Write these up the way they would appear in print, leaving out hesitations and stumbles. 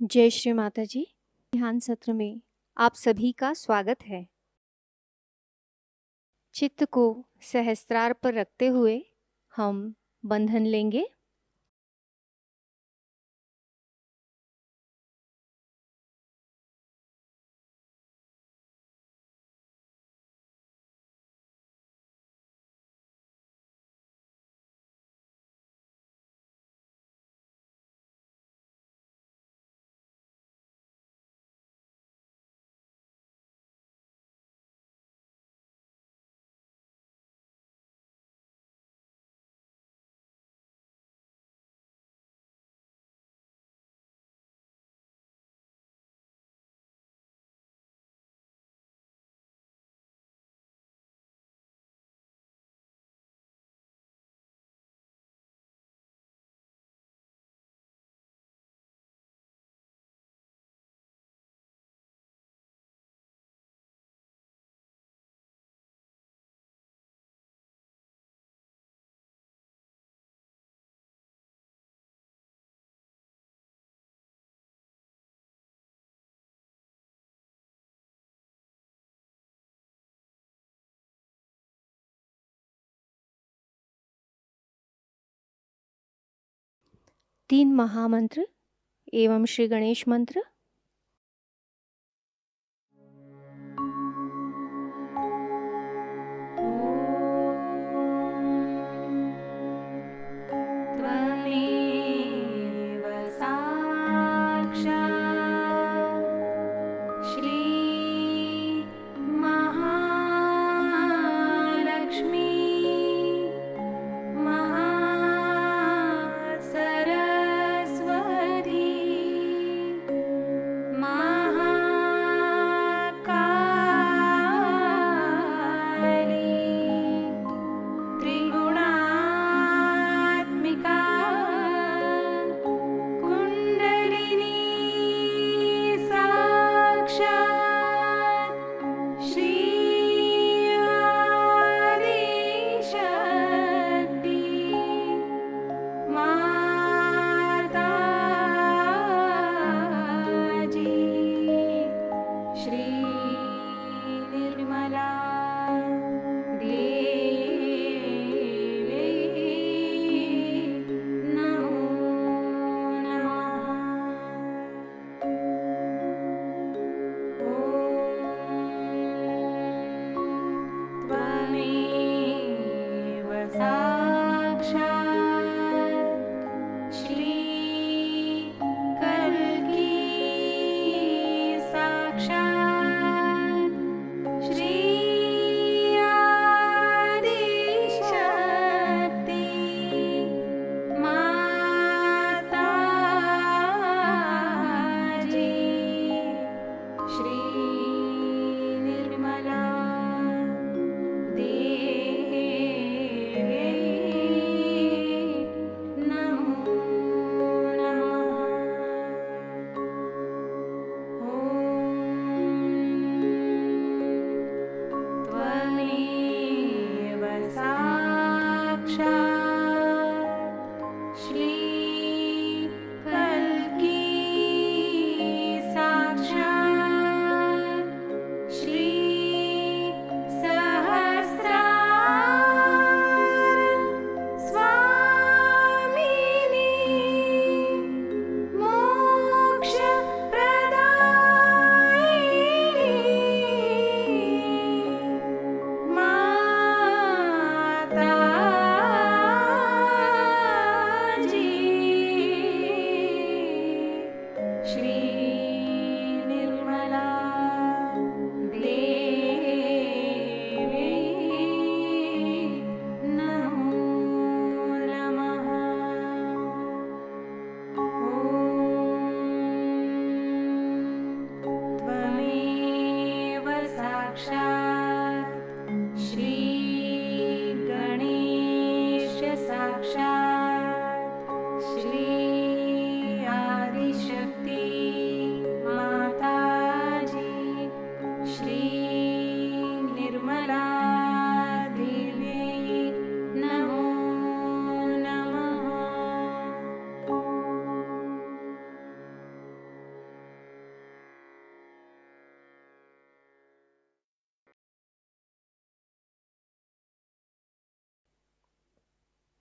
जय श्री माता जी। ध्यान सत्र में आप सभी का स्वागत है। चित्त को सहस्त्रार पर रखते हुए हम बंधन लेंगे। तीन महामंत्र एवं श्री गणेश मंत्र। त्वमेव साक्षात् श्री महालक्ष्मी महासरस्वती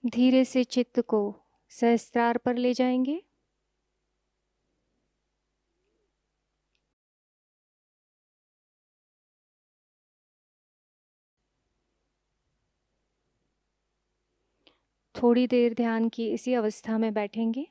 धीरे से चित्त को सहस्त्रार पर ले जाएंगे। थोड़ी देर ध्यान की इसी अवस्था में बैठेंगे।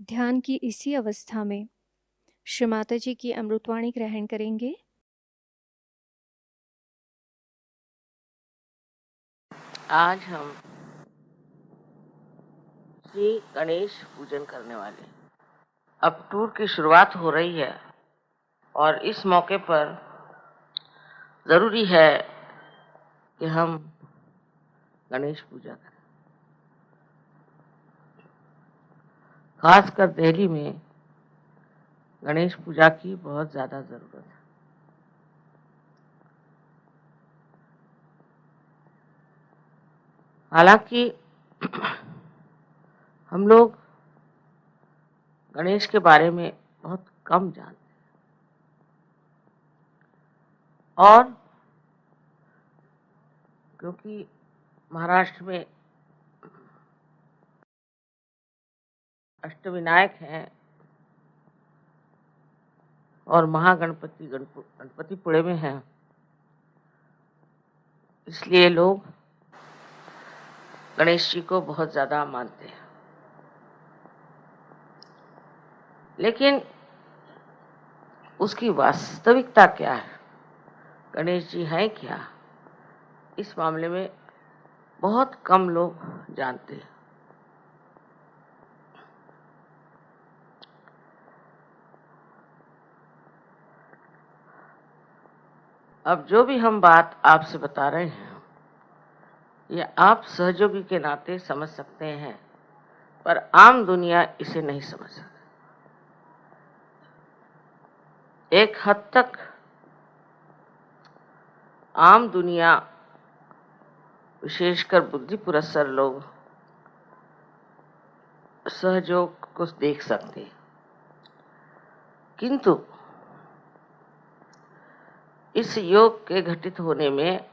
ध्यान की इसी अवस्था में श्री माता जी की अमृतवाणी ग्रहण करेंगे। आज हम श्री गणेश पूजन करने वाले हैं। अब टूर की शुरुआत हो रही है और इस मौके पर जरूरी है कि हम गणेश पूजा करें। खासकर दिल्ली में गणेश पूजा की बहुत ज्यादा जरूरत है। हालांकि हम लोग गणेश के बारे में बहुत कम जानते हैं और क्योंकि महाराष्ट्र में अष्टविनायक हैं और गणपति पुणे में हैं, इसलिए लोग गणेश जी को बहुत ज्यादा मानते हैं। लेकिन उसकी वास्तविकता क्या है, गणेश जी हैं क्या, इस मामले में बहुत कम लोग जानते हैं। अब जो भी हम बात आपसे बता रहे हैं ये आप सहयोगी के नाते समझ सकते हैं, पर आम दुनिया इसे नहीं समझ सकती। एक हद तक आम दुनिया, विशेषकर बुद्धि पुरस्सर लोग सहयोग को देख सकते हैं, किंतु इस योग के घटित होने में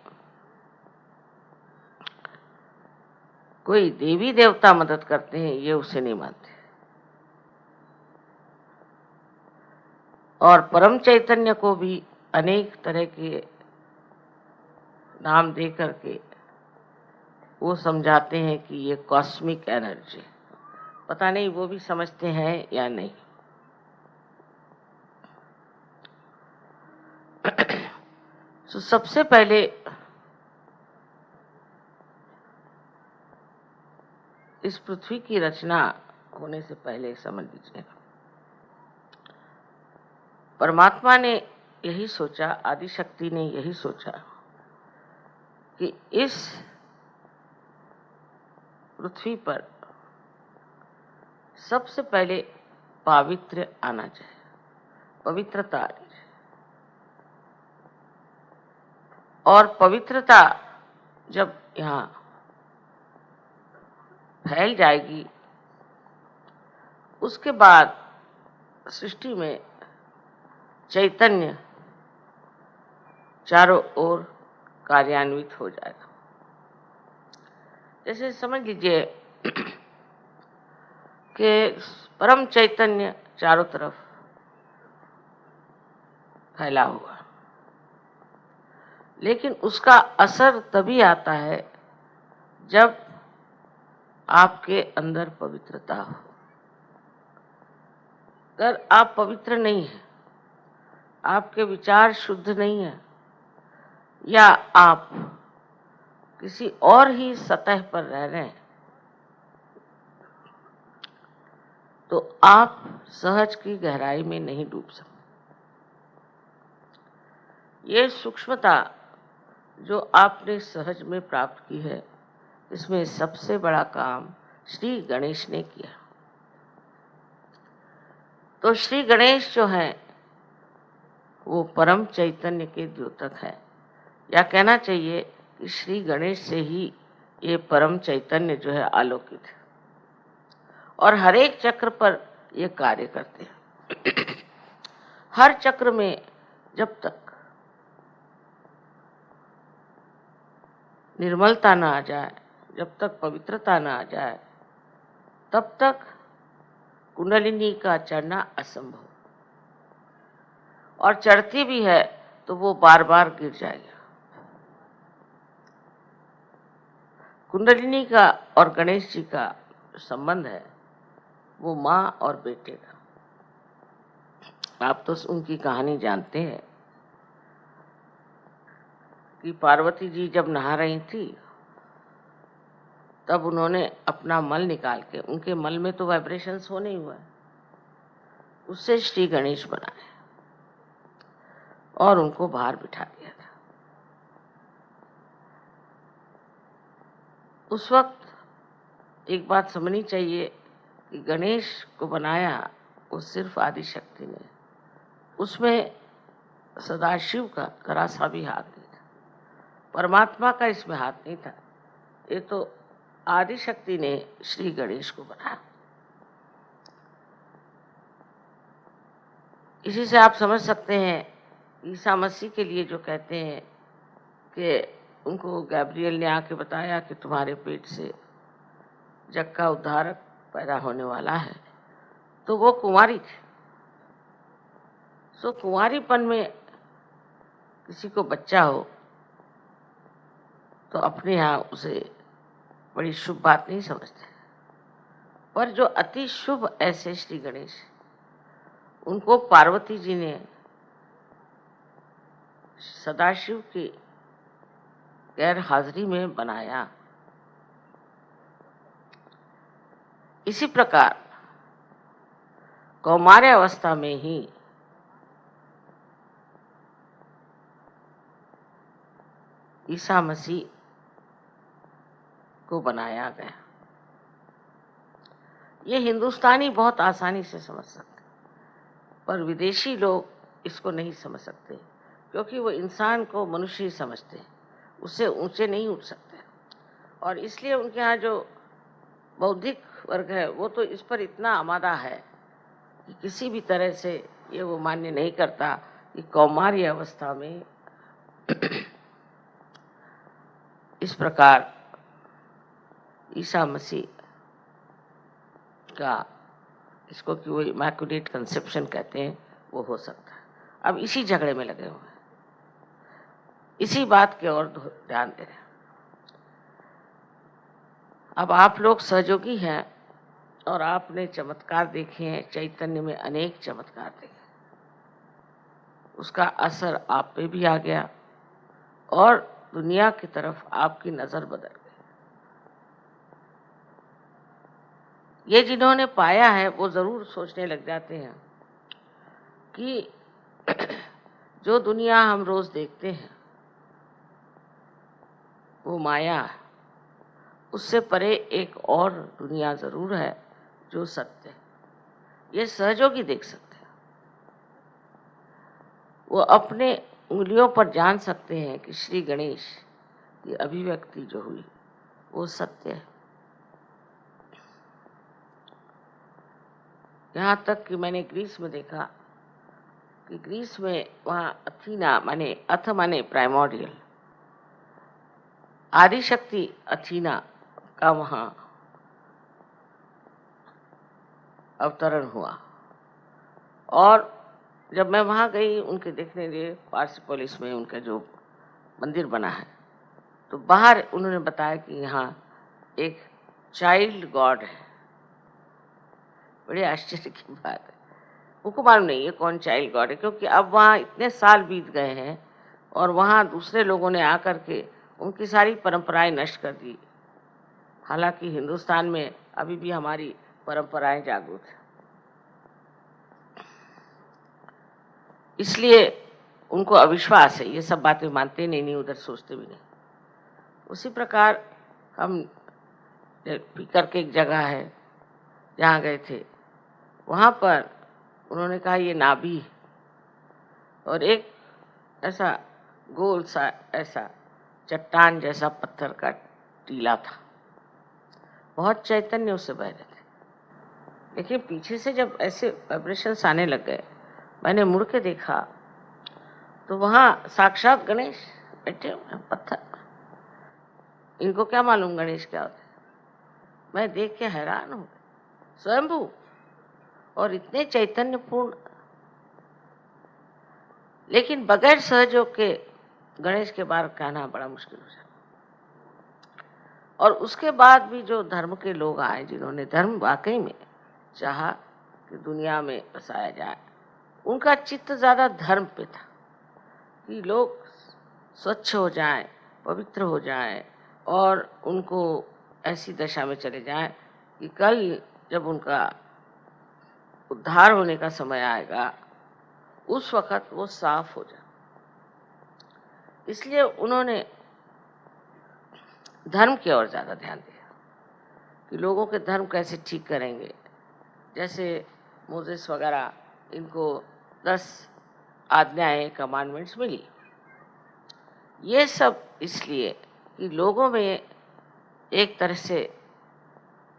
कोई देवी देवता मदद करते हैं ये उसे नहीं मानते। और परम चैतन्य को भी अनेक तरह के नाम दे करके वो समझाते हैं कि ये कॉस्मिक एनर्जी। पता नहीं वो भी समझते हैं या नहीं। तो सबसे पहले इस पृथ्वी की रचना होने से पहले समझ लीजिए, परमात्मा ने यही सोचा, आदि शक्ति ने यही सोचा कि इस पृथ्वी पर सबसे पहले पावित्र्य आना चाहिए, पवित्रता आनी चाहिए। और पवित्रता जब यहाँ फैल जाएगी, उसके बाद सृष्टि में चैतन्य चारों ओर कार्यान्वित हो जाएगा। जैसे समझ लीजिए कि परम चैतन्य चारों तरफ फैला हुआ, लेकिन उसका असर तभी आता है जब आपके अंदर पवित्रता हो। अगर आप पवित्र नहीं हैं, आपके विचार शुद्ध नहीं है, या आप किसी और ही सतह पर रह रहे हैं, तो आप सहज की गहराई में नहीं डूब सकते। ये सूक्ष्मता जो आपने सहज में प्राप्त की है, इसमें सबसे बड़ा काम श्री गणेश ने किया। तो श्री गणेश जो है वो परम चैतन्य के द्योतक है, या कहना चाहिए कि श्री गणेश से ही ये परम चैतन्य जो है आलोकित है, और हर एक चक्र पर ये कार्य करते हैं। हर चक्र में जब तक निर्मलता ना आ जाए, जब तक पवित्रता ना आ जाए, तब तक कुंडलिनी का चढ़ना असंभव, और चढ़ती भी है तो वो बार बार गिर जाएगा। कुंडलिनी का और गणेश जी का संबंध है वो माँ और बेटे का। आप तो उनकी कहानी जानते हैं कि पार्वती जी जब नहा रही थी, तब उन्होंने अपना मल निकाल के, उनके मल में तो वाइब्रेशंस होने ही हुआ है, उससे श्री गणेश बनाए और उनको बाहर बिठा दिया था। उस वक्त एक बात समझनी चाहिए कि गणेश को बनाया वो सिर्फ आदि शक्ति ने, उसमें सदाशिव का जरा सा भी हाथ नहीं था, परमात्मा का इसमें हाथ नहीं था। ये तो आदि शक्ति ने श्री गणेश को बनाया। इसी से आप समझ सकते हैं ईसा मसीह के लिए जो कहते हैं कि उनको गैब्रियल ने आके बताया कि तुम्हारे पेट से जग का उद्धारक पैदा होने वाला है, तो वो कुंवारी थी। सो कुंवारीपन में किसी को बच्चा हो तो अपने यहाँ उसे बड़ी शुभ बात नहीं समझते, पर जो अति शुभ ऐसे श्री गणेश, उनको पार्वती जी ने सदाशिव की गैर हाजिरी में बनाया। इसी प्रकार कौमार्य अवस्था में ही ईसा मसीह को बनाया गया। ये हिंदुस्तानी बहुत आसानी से समझ सकते, पर विदेशी लोग इसको नहीं समझ सकते, क्योंकि वो इंसान को मनुष्य ही समझते हैं, उससे ऊंचे नहीं उठ सकते। और इसलिए उनके यहाँ जो बौद्धिक वर्ग है वो तो इस पर इतना आमादा है कि किसी भी तरह से ये वो मान्य नहीं करता कि कौमार्य अवस्था में इस प्रकार ईसा मसीह का, इसको कि वो इमैक्युलेट कंसेप्शन कहते हैं, वो हो सकता है। अब इसी झगड़े में लगे हुए हैं, इसी बात की ओर ध्यान दे रहे हैं। अब आप लोग सहयोगी हैं और आपने चमत्कार देखे हैं, चैतन्य में अनेक चमत्कार देखे, उसका असर आप पे भी आ गया और दुनिया की तरफ आपकी नजर बदल गई। ये जिन्होंने पाया है वो जरूर सोचने लग जाते हैं कि जो दुनिया हम रोज देखते हैं वो माया है, उससे परे एक और दुनिया जरूर है जो सत्य है। ये सहयोगी देख सकते हैं, वो अपने उंगलियों पर जान सकते हैं कि श्री गणेश की अभिव्यक्ति जो हुई वो सत्य है। यहाँ तक कि मैंने ग्रीस में देखा कि ग्रीस में वहाँ अथीना माने अथ माने प्राइमोर्डियल, आदिशक्ति अथीना का वहाँ अवतरण हुआ। और जब मैं वहाँ गई उनके देखने लिए, पार्सिपोलिस में उनका जो मंदिर बना है, तो बाहर उन्होंने बताया कि यहाँ एक चाइल्ड गॉड है। बड़े आश्चर्य की बात है, उनको मालूम नहीं है कौन चाइल्ड गॉड है, क्योंकि अब वहाँ इतने साल बीत गए हैं और वहाँ दूसरे लोगों ने आकर के उनकी सारी परंपराएं नष्ट कर दी। हालांकि हिंदुस्तान में अभी भी हमारी परंपराएं जागृत हैं, इसलिए उनको अविश्वास है, ये सब बातें मानते नहीं, उधर सोचते भी नहीं। उसी प्रकार हम पीकर के एक जगह है जहाँ गए थे, वहाँ पर उन्होंने कहा ये नाभि है, और एक ऐसा गोल सा ऐसा चट्टान जैसा पत्थर का टीला था, बहुत चैतन्य उससे बह रहे थे। लेकिन पीछे से जब ऐसे वाइब्रेशंस आने लग गए, मैंने मुड़ के देखा तो वहाँ साक्षात गणेश बैठे हुए पत्थर। इनको क्या मालूम गणेश क्या होता है? मैं देख के हैरान हूँ, स्वयंभू और इतने चैतन्यपूर्ण, लेकिन बगैर सहयोग के गणेश के बारे में कहना बड़ा मुश्किल हो जाता। और उसके बाद भी जो धर्म के लोग आए, जिन्होंने धर्म वाकई में चाहा कि दुनिया में बसाया जाए, उनका चित्त ज्यादा धर्म पे था कि लोग स्वच्छ हो जाएं, पवित्र हो जाएं और उनको ऐसी दशा में चले जाएं कि कल जब उनका उद्धार होने का समय आएगा उस वक्त वो साफ हो जाए। इसलिए उन्होंने धर्म की ओर ज्यादा ध्यान दिया कि लोगों के धर्म कैसे ठीक करेंगे। जैसे मोसेस वगैरह, इनको 10 आज्ञाएं, कमांडमेंट्स मिली। ये सब इसलिए कि लोगों में एक तरह से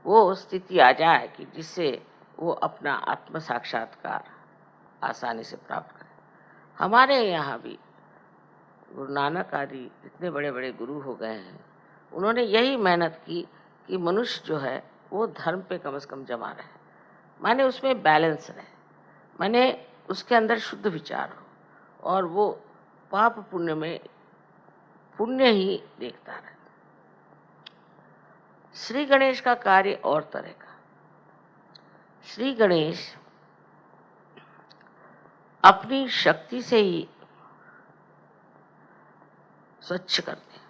वो स्थिति आ जाए कि जिससे वो अपना आत्म साक्षात्कार आसानी से प्राप्त करें। हमारे यहाँ भी गुरु नानक आदि इतने बड़े बड़े गुरु हो गए हैं, उन्होंने यही मेहनत की कि मनुष्य जो है वो धर्म पे कम से कम जमा रहे, माने उसमें बैलेंस रहे, माने उसके अंदर शुद्ध विचार हो और वो पाप पुण्य में पुण्य ही देखता रहे। श्री गणेश का कार्य और तरह का। श्री गणेश अपनी शक्ति से ही स्वच्छ करते हैं।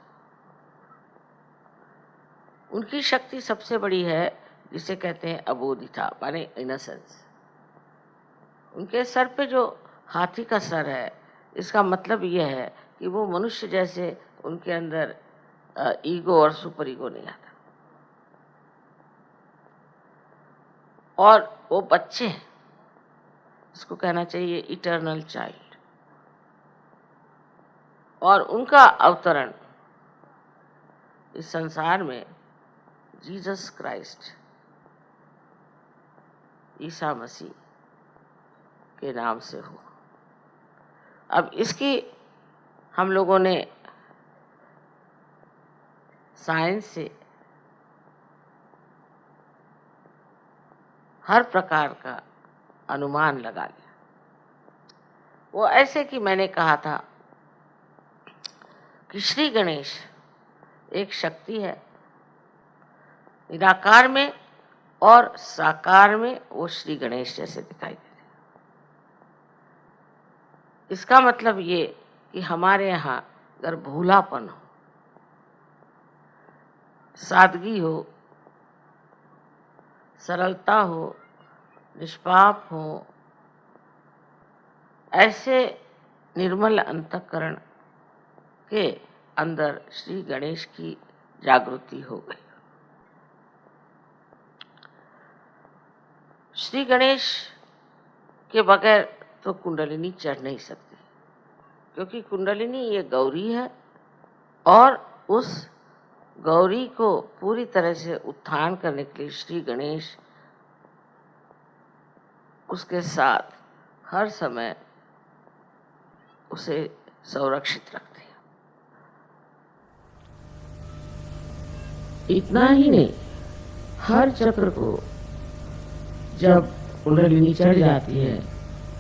उनकी शक्ति सबसे बड़ी है, जिसे कहते हैं अबोधिता माने इनोसेंस। उनके सर पे जो हाथी का सर है, इसका मतलब यह है कि वो मनुष्य जैसे उनके अंदर ईगो और सुपर ईगो नहीं आता। और वो बच्चे हैं, इसको कहना चाहिए इटर्नल चाइल्ड। और उनका अवतरण इस संसार में जीसस क्राइस्ट, ईसा मसीह के नाम से हो। अब इसकी हम लोगों ने साइंस से हर प्रकार का अनुमान लगा लिया। वो ऐसे कि मैंने कहा था कि श्री गणेश एक शक्ति है, निराकार में और साकार में वो श्री गणेश जैसे दिखाई देते हैं। इसका मतलब ये कि हमारे यहाँ अगर भोलापन हो, सादगी हो, सरलता हो, निष्पाप हो, ऐसे निर्मल अंतःकरण के अंदर श्री गणेश की जागृति हो गई। श्री गणेश के बगैर तो कुंडलिनी चढ़ नहीं सकती, क्योंकि कुंडलिनी ये गौरी है और उस गौरी को पूरी तरह से उत्थान करने के लिए श्री गणेश उसके साथ हर समय उसे संरक्षित रखते हैं। इतना ही नहीं, हर चक्र को जब कुंडलिनी चढ़ जाती है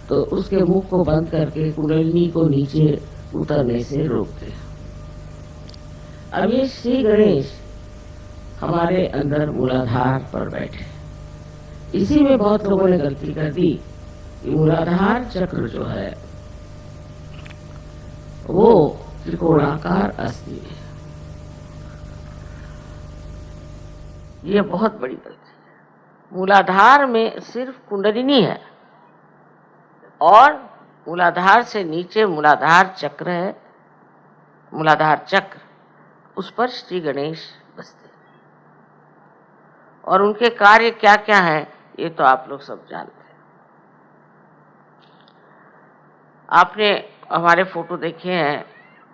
तो उसके मुख को बंद करके कुंडलिनी को नीचे उतरने से रोकते हैं। अब ये श्री गणेश हमारे अंदर मूलाधार पर बैठे। इसी में बहुत लोगों ने गलती कर दी कि मूलाधार चक्र जो है वो त्रिकोणाकार अस्थि है। ये बहुत बड़ी गलती है। मूलाधार में सिर्फ कुंडलिनी है और मूलाधार से नीचे मूलाधार चक्र है, मूलाधार चक्र, उस पर श्री गणेश बसते हैं। और उनके कार्य क्या क्या है ये तो आप लोग सब जानते हैं। आपने हमारे फोटो देखे हैं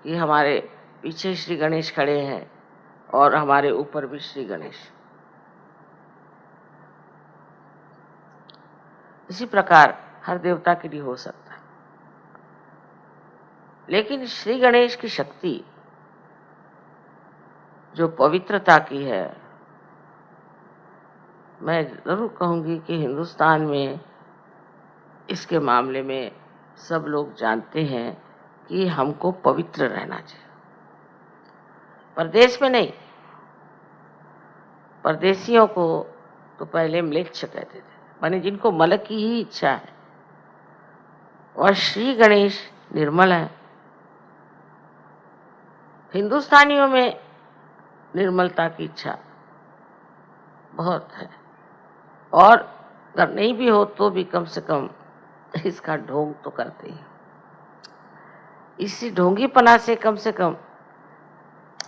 कि हमारे पीछे श्री गणेश खड़े हैं और हमारे ऊपर भी श्री गणेश। इसी प्रकार हर देवता के लिए हो सकता है, लेकिन श्री गणेश की शक्ति जो पवित्रता की है, मैं जरूर कहूंगी कि हिंदुस्तान में इसके मामले में सब लोग जानते हैं कि हमको पवित्र रहना चाहिए। परदेश में नहीं, परदेशियों को तो पहले म्लेच्छ कहते थे, माने जिनको मलक की ही इच्छा है। और श्री गणेश निर्मल है। हिंदुस्तानियों में निर्मलता की इच्छा बहुत है, और अगर नहीं भी हो तो भी कम से कम इसका ढोंग तो करते हैं। इसी ढोंगीपना से कम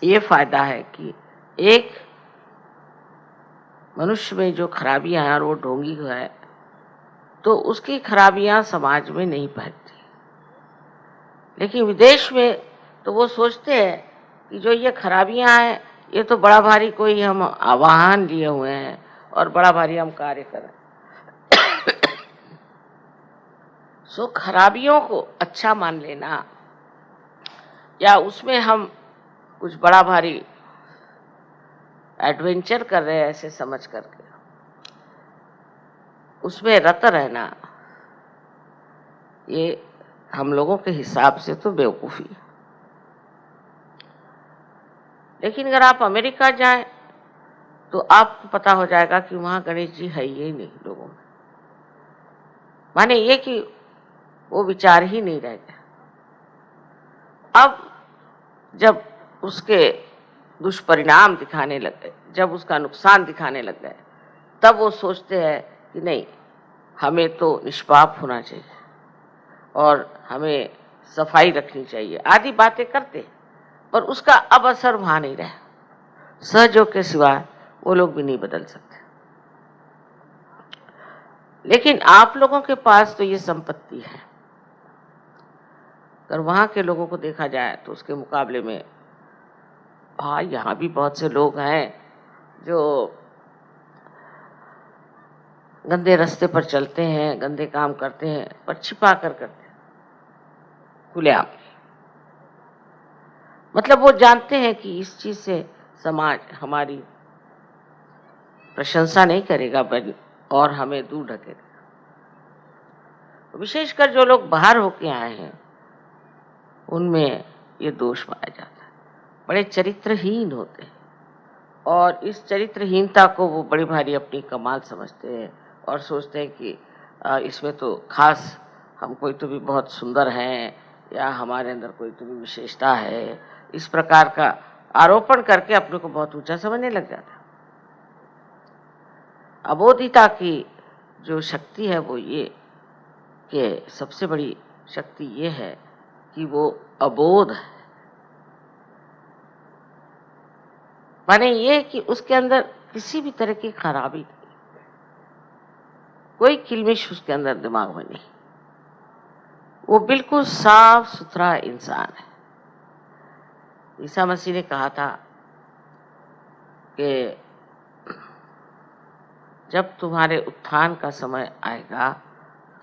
ये फायदा है कि एक मनुष्य में जो खराबियां हैं और वो ढोंगी है तो उसकी खराबियां समाज में नहीं फैलती। लेकिन विदेश में तो वो सोचते हैं कि जो ये खराबियां हैं ये तो बड़ा भारी कोई हम आवाहन लिए हुए हैं और बड़ा भारी हम कार्य करें। सो खराबियों को अच्छा मान लेना या उसमें हम कुछ बड़ा भारी एडवेंचर कर रहे हैं ऐसे समझ करके उसमें रत रहना, ये हम लोगों के हिसाब से तो बेवकूफ़ी है। लेकिन अगर आप अमेरिका जाएं तो आपको पता हो जाएगा कि वहाँ गणेश जी है ही नहीं लोगों में। माने ये कि वो विचार ही नहीं रह गया। अब जब उसके दुष्परिणाम दिखाने लग गए, जब उसका नुकसान दिखाने लग गए, तब वो सोचते हैं कि नहीं, हमें तो निष्पाप होना चाहिए और हमें सफाई रखनी चाहिए, आदि बातें करते, पर उसका अब असर वहां नहीं रहा। सहयोग के सिवा वो लोग भी नहीं बदल सकते। लेकिन आप लोगों के पास तो ये संपत्ति है। अगर वहां के लोगों को देखा जाए तो उसके मुकाबले में हाँ, यहाँ भी बहुत से लोग हैं जो गंदे रास्ते पर चलते हैं, गंदे काम करते हैं, पर छिपा कर करते हैं, खुलेआम। मतलब वो जानते हैं कि इस चीज से समाज हमारी प्रशंसा नहीं करेगा और हमें दूर ढकेगा। विशेषकर जो लोग बाहर होके आए हैं उनमें ये दोष पाया जाता है, बड़े चरित्रहीन होते हैं और इस चरित्रहीनता को वो बड़ी भारी अपनी कमाल समझते हैं और सोचते हैं कि इसमें तो खास हम कोई तो भी बहुत सुंदर हैं या हमारे अंदर कोई तो भी विशेषता है, इस प्रकार का आरोपण करके अपने को बहुत ऊंचा समझने लग जाता है। अबोधिता की जो शक्ति है वो ये कि सबसे बड़ी शक्ति ये है कि वो अबोध है, माने ये कि उसके अंदर किसी भी तरह की खराबी नहीं, कोई किलमिश उसके अंदर दिमाग में नहीं, वो बिल्कुल साफ सुथरा इंसान है। ईसा मसीह ने कहा था कि जब तुम्हारे उत्थान का समय आएगा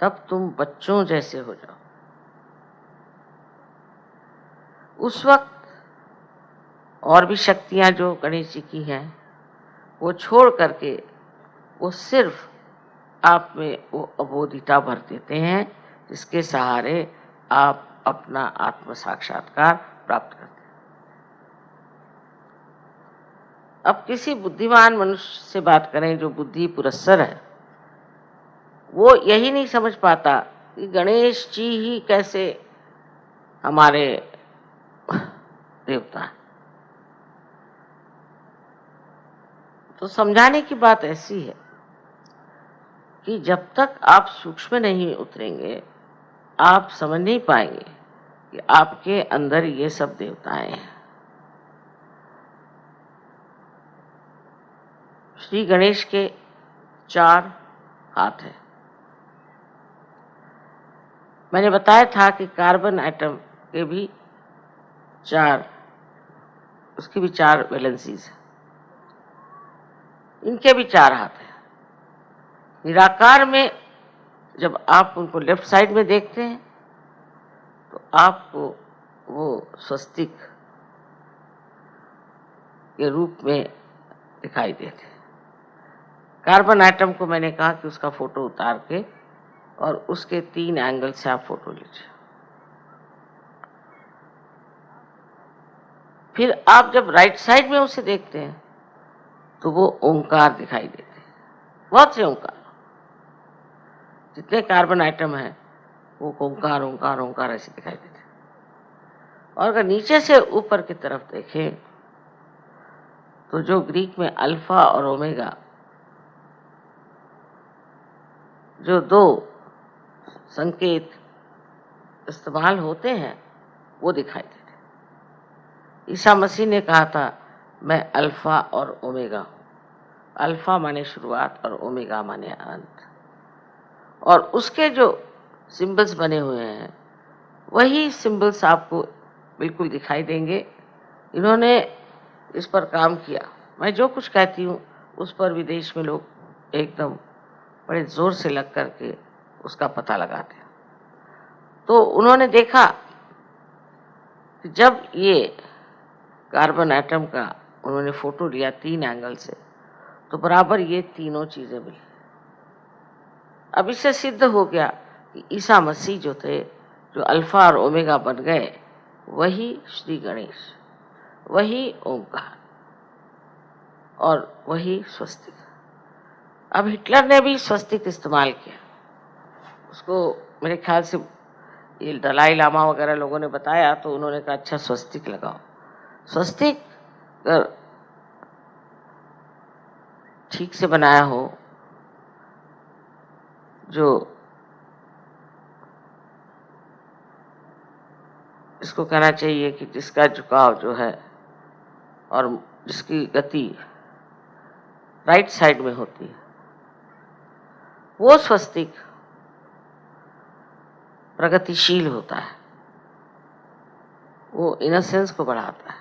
तब तुम बच्चों जैसे हो जाओ। उस वक्त और भी शक्तियां जो गणेश जी की हैं वो छोड़ करके वो सिर्फ आप में वो अबोधिता भर देते हैं जिसके सहारे आप अपना आत्म साक्षात्कार प्राप्त करते हैं। अब किसी बुद्धिमान मनुष्य से बात करें जो बुद्धि पुरस्सर है, वो यही नहीं समझ पाता कि गणेश जी ही कैसे हमारे देवता हैं। तो समझाने की बात ऐसी है कि जब तक आप सूक्ष्म नहीं उतरेंगे आप समझ नहीं पाएंगे कि आपके अंदर ये सब देवताएं हैं। श्री गणेश के 4 हाथ हैं। मैंने बताया था कि कार्बन एटम के भी 4, उसकी भी 4 वैलेंसीज हैं, इनके भी 4 हाथ हैं। निराकार में जब आप उनको लेफ्ट साइड में देखते हैं तो आपको वो स्वस्तिक के रूप में दिखाई देते हैं। कार्बन एटम को मैंने कहा कि उसका फोटो उतार के और उसके 3 एंगल से आप फोटो लीजिए। फिर आप जब राइट साइड में उसे देखते हैं तो वो ओंकार दिखाई देते हैं, बहुत से ओंकार, जितने कार्बन आइटम हैं वो ओंकार ओंकार ओंकार ऐसे दिखाई देते हैं। और अगर नीचे से ऊपर की तरफ देखें तो जो ग्रीक में अल्फा और ओमेगा जो 2 संकेत इस्तेमाल होते हैं वो दिखाई देते हैं। ईसा मसीह ने कहा था मैं अल्फा और ओमेगा हूँ। अल्फा माने शुरुआत और ओमेगा माने अंत। और उसके जो सिंबल्स बने हुए हैं वही सिंबल्स आपको बिल्कुल दिखाई देंगे। इन्होंने इस पर काम किया। मैं जो कुछ कहती हूँ उस पर विदेश में लोग एकदम बड़े जोर से लग करके उसका पता लगाते हैं। तो उन्होंने देखा कि जब ये कार्बन एटम का उन्होंने फोटो लिया 3 एंगल से तो बराबर ये तीनों चीजें मिली। अब इससे सिद्ध हो गया कि ईसा मसीह जो थे, जो अल्फा और ओमेगा बन गए, वही श्री गणेश, वही ओंकार और वही स्वस्तिक। अब हिटलर ने भी स्वस्तिक इस्तेमाल किया। उसको मेरे ख्याल से ये दलाई लामा वगैरह लोगों ने बताया तो उन्होंने कहा अच्छा स्वस्तिक लगाओ। स्वस्तिक अगर ठीक से बनाया हो, जो इसको कहना चाहिए कि जिसका झुकाव जो है और जिसकी गति राइट साइड में होती है, वो स्वस्तिक प्रगतिशील होता है, वो इनोसेंस को बढ़ाता है।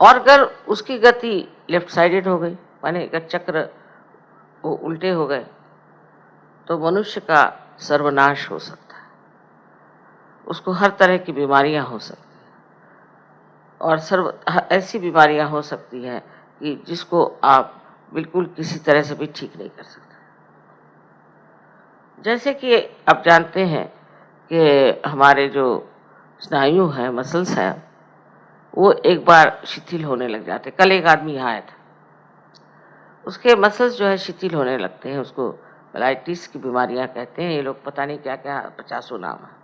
और अगर उसकी गति लेफ्ट साइडेड हो गई, माने अगर चक्र वो उल्टे हो गए, तो मनुष्य का सर्वनाश हो सकता है। उसको हर तरह की बीमारियां हो सकती हैं और ऐसी बीमारियां हो सकती हैं कि जिसको आप बिल्कुल किसी तरह से भी ठीक नहीं कर सकते। जैसे कि आप जानते हैं कि हमारे जो स्नायु हैं, मसल्स हैं, वो एक बार शिथिल होने लग जाते। कल एक आदमी यहाँ आया था, उसके मसल्स जो है शिथिल होने लगते हैं, उसको मेलाइटिस की बीमारियां कहते हैं ये लोग, पता नहीं क्या क्या 50 नाम है।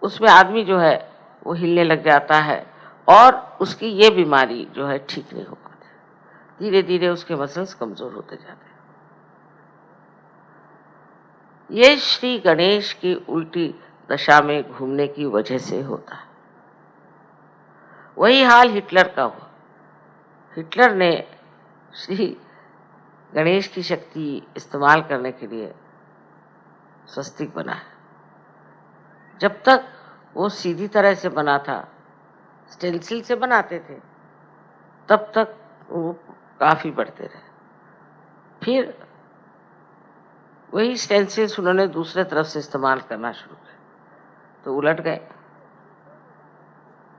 उसमें आदमी जो है वो हिलने लग जाता है और उसकी ये बीमारी जो है ठीक नहीं हो पाती, धीरे धीरे उसके मसल्स कमजोर होते जाते हैं। ये श्री गणेश की उल्टी दशा में घूमने की वजह से होता है। वही हाल हिटलर का हुआ। हिटलर ने श्री गणेश की शक्ति इस्तेमाल करने के लिए स्वस्तिक बनाया। जब तक वो सीधी तरह से बना था, स्टेंसिल से बनाते थे, तब तक वो काफी बढ़ते रहे। फिर वही स्टेंसिल्स उन्होंने दूसरे तरफ से इस्तेमाल करना शुरू किया तो उलट गए।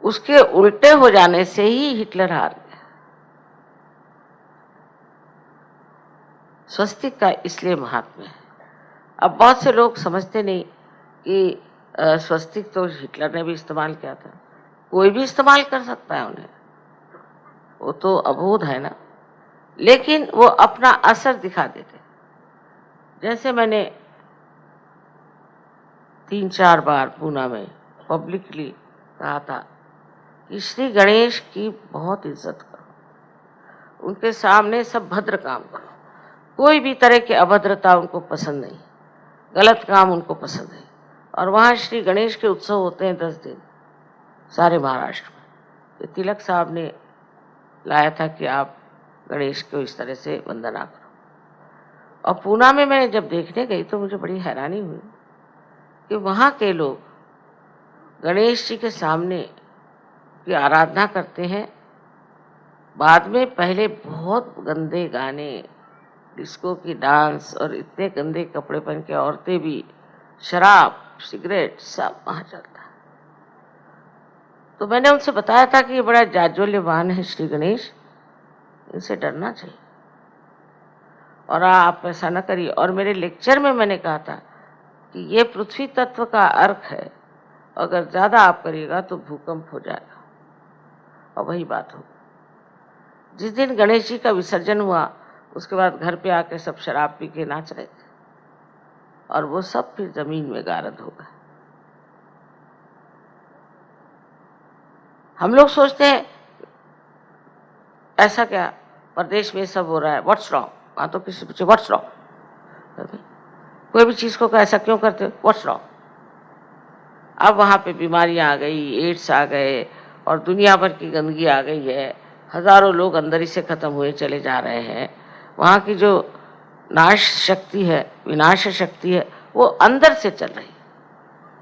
उसके उल्टे हो जाने से ही हिटलर हार गया। स्वस्तिक का इसलिए महात्म्य है। अब बहुत से लोग समझते नहीं कि स्वस्तिक तो हिटलर ने भी इस्तेमाल किया था, कोई भी इस्तेमाल कर सकता है उन्हें, वो तो अबोध है ना, लेकिन वो अपना असर दिखा देते। जैसे मैंने 3-4 बार पूना में पब्लिकली कहा था कि श्री गणेश की बहुत इज्जत करो, उनके सामने सब भद्र काम करो, कोई भी तरह की अभद्रता उनको पसंद नहीं, गलत काम उनको पसंद नहीं। और वहाँ श्री गणेश के उत्सव होते हैं 10 दिन सारे महाराष्ट्र में। तो तिलक साहब ने लाया था कि आप गणेश को इस तरह से वंदना करो। और पूना में मैं जब देखने गई तो मुझे बड़ी हैरानी हुई कि वहाँ के लोग गणेश जी के सामने की आराधना करते हैं, बाद में पहले बहुत गंदे गाने, डिस्को की डांस और इतने गंदे कपड़े पहन के औरतें भी, शराब, सिगरेट सब वहाँ चलता है। तो मैंने उनसे बताया था कि ये बड़ा जाज्वल्यवान है श्री गणेश, इनसे डरना चाहिए और आप ऐसा न करिए। और मेरे लेक्चर में मैंने कहा था कि ये पृथ्वी तत्व का अर्क है, अगर ज़्यादा आप करिएगा तो भूकंप हो जाएगा। और वही बात हो, जिस दिन गणेश जी का विसर्जन हुआ उसके बाद घर पे आके सब शराब पी के नाच रहे थे और वो सब फिर जमीन में गारद हो गए। हम लोग सोचते हैं ऐसा क्या, प्रदेश में सब हो रहा है, व्हाट्स रॉन्ग। वहाँ तो किसी पूछे व्हाट्स रॉन्ग, कोई भी चीज़ को ऐसा क्यों करते हो, व्हाट्स रॉन्ग। अब वहाँ पे बीमारियाँ आ गई, एड्स आ गए और दुनिया भर की गंदगी आ गई है, हजारों लोग अंदर ही से खत्म हुए चले जा रहे हैं। वहाँ की जो नाश शक्ति है, विनाश शक्ति है, वो अंदर से चल रही है।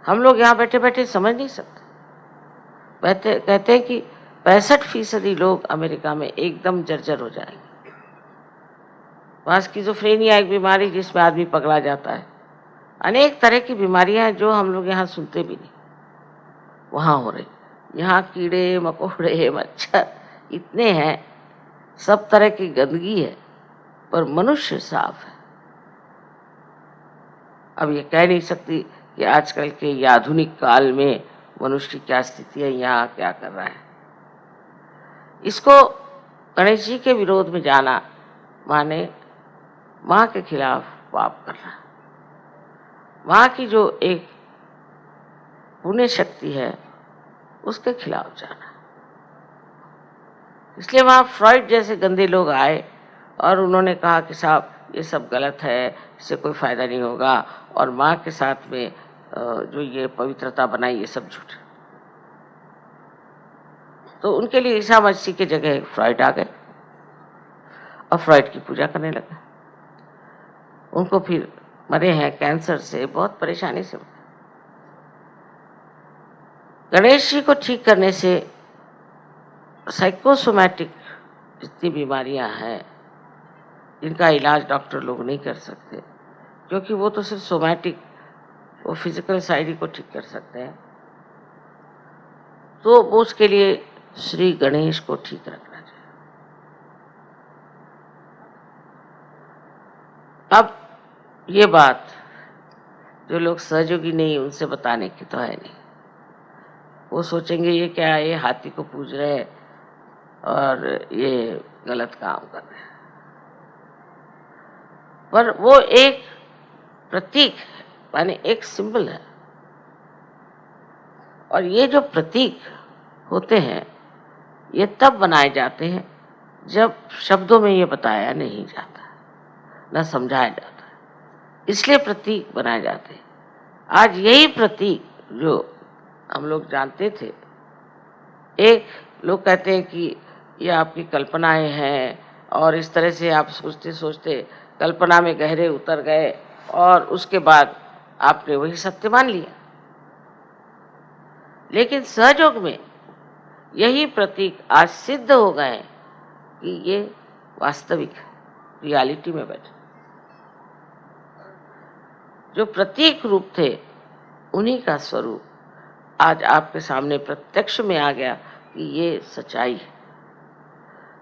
हम लोग यहाँ बैठे बैठे समझ नहीं सकते। कहते हैं कि 65% लोग अमेरिका में एकदम जर्जर हो जाएंगे। वहाँ स्किज़ोफ्रेनिया एक बीमारी जिसमें आदमी पगला जाता है, अनेक तरह की बीमारियां हैं जो हम लोग यहाँ सुनते भी नहीं, वहाँ हो रही। यहाँ कीड़े मकोड़े मच्छर इतने हैं, सब तरह की गंदगी है, पर मनुष्य साफ है। अब ये कह नहीं सकती कि आजकल के ये आधुनिक काल में मनुष्य की क्या स्थिति है, यहाँ क्या कर रहा है। इसको गणेश जी के विरोध में जाना माने माँ के खिलाफ पाप करना, माँ की जो एक पुण्य शक्ति है उसके खिलाफ जाना। इसलिए वहाँ फ्रॉइड जैसे गंदे लोग आए और उन्होंने कहा कि साहब ये सब गलत है, इससे कोई फायदा नहीं होगा, और माँ के साथ में जो ये पवित्रता बनाई ये सब झूठ। तो उनके लिए ईसा मसीह की जगह फ्रॉइड आ गए और फ्रॉइड की पूजा करने लगे। उनको फिर मरे हैं कैंसर से, बहुत परेशानी से। गणेश जी को ठीक करने से साइकोसोमैटिक जितनी बीमारियां हैं जिनका इलाज डॉक्टर लोग नहीं कर सकते, क्योंकि वो तो सिर्फ सोमैटिक, वो फिजिकल साइड ही को ठीक कर सकते हैं, तो वो उसके लिए श्री गणेश को ठीक रखना चाहिए। अब ये बात जो लोग सहयोगी नहीं उनसे बताने की तो है नहीं। वो सोचेंगे ये क्या है, ये हाथी को पूज रहे हैं और ये गलत काम कर रहे हैं। पर वो एक प्रतीक है, माने एक सिंबल है। और ये जो प्रतीक होते हैं ये तब बनाए जाते हैं जब शब्दों में ये बताया नहीं जाता, न समझाया जाता, इसलिए प्रतीक बनाए जाते हैं। आज यही प्रतीक जो हम लोग जानते थे, एक लोग कहते हैं कि ये आपकी कल्पनाएं हैं और इस तरह से आप सोचते सोचते कल्पना में गहरे उतर गए और उसके बाद आपने वही सत्य मान लिया। लेकिन सहयोग में यही प्रतीक आज सिद्ध हो गए कि ये वास्तविक रियलिटी में बैठे। जो प्रतीक रूप थे उन्हीं का स्वरूप आज आपके सामने प्रत्यक्ष में आ गया कि ये सच्चाई है।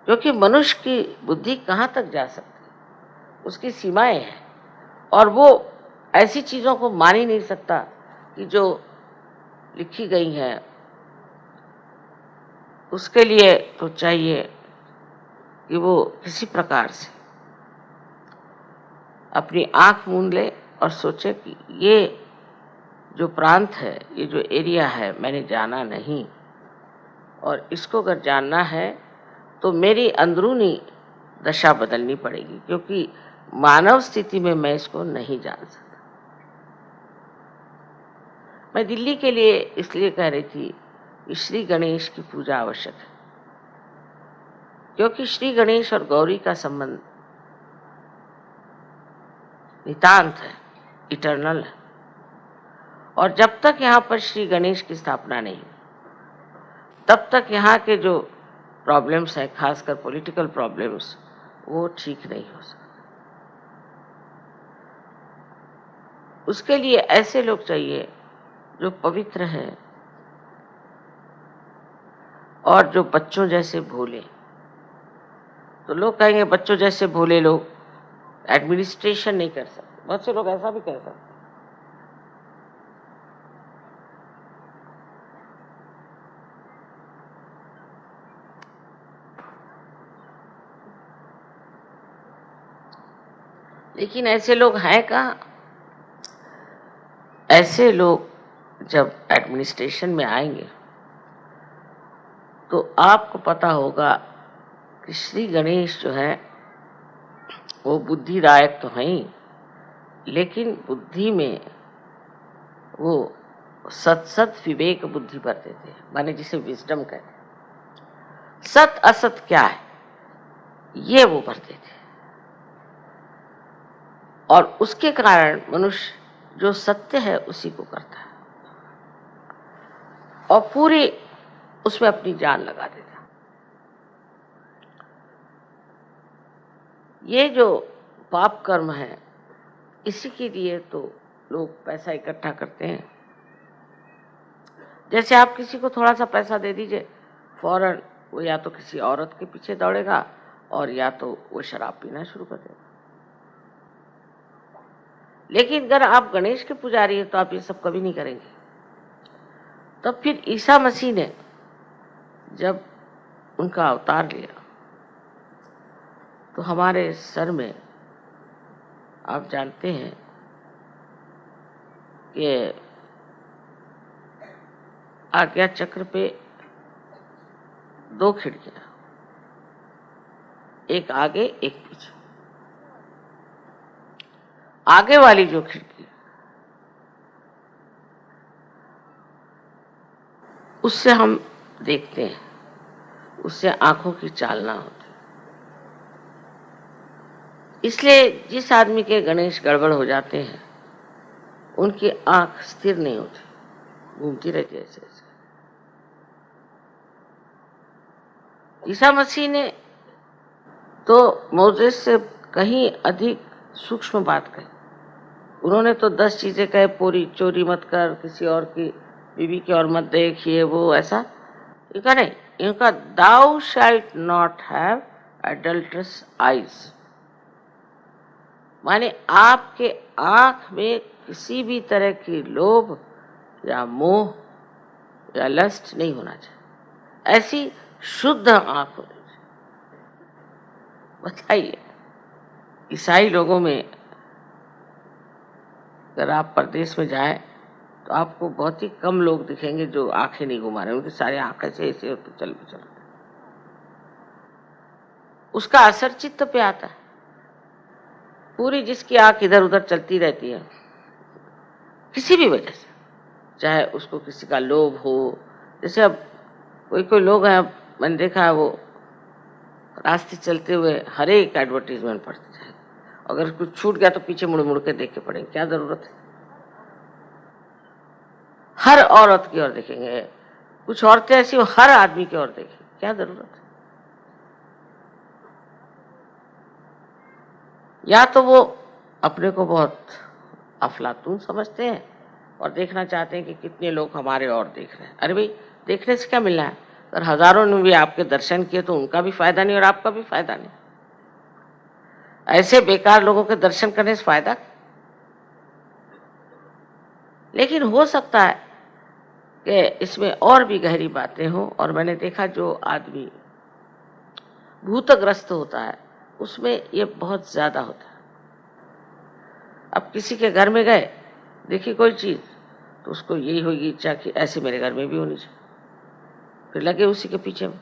क्योंकि मनुष्य की बुद्धि कहाँ तक जा सकती है, उसकी सीमाएं हैं और वो ऐसी चीज़ों को मान ही नहीं सकता कि जो लिखी गई हैं। उसके लिए तो चाहिए कि वो किसी प्रकार से अपनी आंख मूंद ले और सोचे कि ये जो प्रांत है, ये जो एरिया है, मैंने जाना नहीं और इसको अगर जानना है तो मेरी अंदरूनी दशा बदलनी पड़ेगी, क्योंकि मानव स्थिति में मैं इसको नहीं जान सकता। मैं दिल्ली के लिए इसलिए कह रही थी कि श्री गणेश की पूजा आवश्यक है, क्योंकि श्री गणेश और गौरी का संबंध नितांत है, इटर्नल है। और जब तक यहाँ पर श्री गणेश की स्थापना नहीं, तब तक यहाँ के जो प्रॉब्लम्स हैं, खासकर पॉलिटिकल प्रॉब्लम्स, वो ठीक नहीं हो सकते। उसके लिए ऐसे लोग चाहिए जो पवित्र है और जो बच्चों जैसे भोले। तो लोग कहेंगे बच्चों जैसे भोले लोग एडमिनिस्ट्रेशन नहीं कर सकते। बहुत से लोग ऐसा भी कह सकते। लेकिन ऐसे लोग हैं कहाँ? ऐसे लोग जब एडमिनिस्ट्रेशन में आएंगे तो आपको पता होगा कि श्री गणेश जो है वो बुद्धिदायक तो हैं ही, लेकिन बुद्धि में वो सत विवेक बुद्धि भर देते हैं, माने जिसे विजडम कहते हैं। सत असत क्या है ये वो भर देते हैं और उसके कारण मनुष्य जो सत्य है उसी को करता है और पूरी उसमें अपनी जान लगा देता है। ये जो पाप कर्म है, इसी के लिए तो लोग पैसा इकट्ठा करते हैं। जैसे आप किसी को थोड़ा सा पैसा दे दीजिए, फौरन वो या तो किसी औरत के पीछे दौड़ेगा और या तो वो शराब पीना शुरू कर देगा। लेकिन अगर आप गणेश के पुजारी हैं तो आप ये सब कभी नहीं करेंगे। तब फिर ईसा मसीह ने जब उनका अवतार लिया तो हमारे सर में आप जानते हैं कि आज्ञा चक्र पे 2 खिड़कियां, एक आगे एक पीछे। आगे वाली जो खिड़की उससे हम देखते हैं, उससे आंखों की चालना होती है। इसलिए जिस आदमी के गणेश गड़बड़ हो जाते हैं उनकी आंख स्थिर नहीं होती, घूमती रहती है ऐसे ऐसे। ईसा मसीह ने तो मोसेस से कहीं अधिक सूक्ष्म बात कही। उन्होंने तो 10 चीजें कहे, चोरी मत कर, किसी और की बीवी की और मत देख, ये वो ऐसा। इनका नहीं, इनका thou shalt not have adulterous eyes। माने आपके आंख में किसी भी तरह की लोभ या मोह या लस्ट नहीं होना चाहिए, ऐसी शुद्ध आंख होनी चाहिए। बताइए, ईसाई लोगों में अगर आप परदेश में जाएं तो आपको बहुत ही कम लोग दिखेंगे जो आंखें नहीं घुमा रहे, उनकी सारी आंखें से ऐसे होते चल चल। उसका असर चित्त पे आता है। पूरी जिसकी आंख इधर उधर चलती रहती है किसी भी वजह से, चाहे उसको किसी का लोभ हो, जैसे अब कोई लोग हैं, मैंने देखा है वो रास्ते चलते हुए हर एक एडवर्टीजमेंट पढ़ते जाए, अगर कुछ छूट गया तो पीछे मुड़ मुड़ के देख के पड़ेंगे, क्या जरूरत है। हर औरत की ओर देखेंगे, कुछ औरतें ऐसी हर आदमी की ओर देखेंगे, क्या जरूरत है। या तो वो अपने को बहुत अफलातून समझते हैं और देखना चाहते हैं कि कितने लोग हमारे और देख रहे हैं। अरे भाई, देखने से क्या मिलना है? अगर हजारों ने भी आपके दर्शन किए तो उनका भी फायदा नहीं और आपका भी फायदा नहीं। ऐसे बेकार लोगों के दर्शन करने से फायदा। लेकिन हो सकता है कि इसमें और भी गहरी बातें हों, और मैंने देखा जो आदमी भूतग्रस्त होता है उसमें ये बहुत ज्यादा होता है। अब किसी के घर में गए, देखी कोई चीज, तो उसको यही होगी इच्छा कि ऐसे मेरे घर में भी होनी चाहिए, फिर लगे उसी के पीछे में।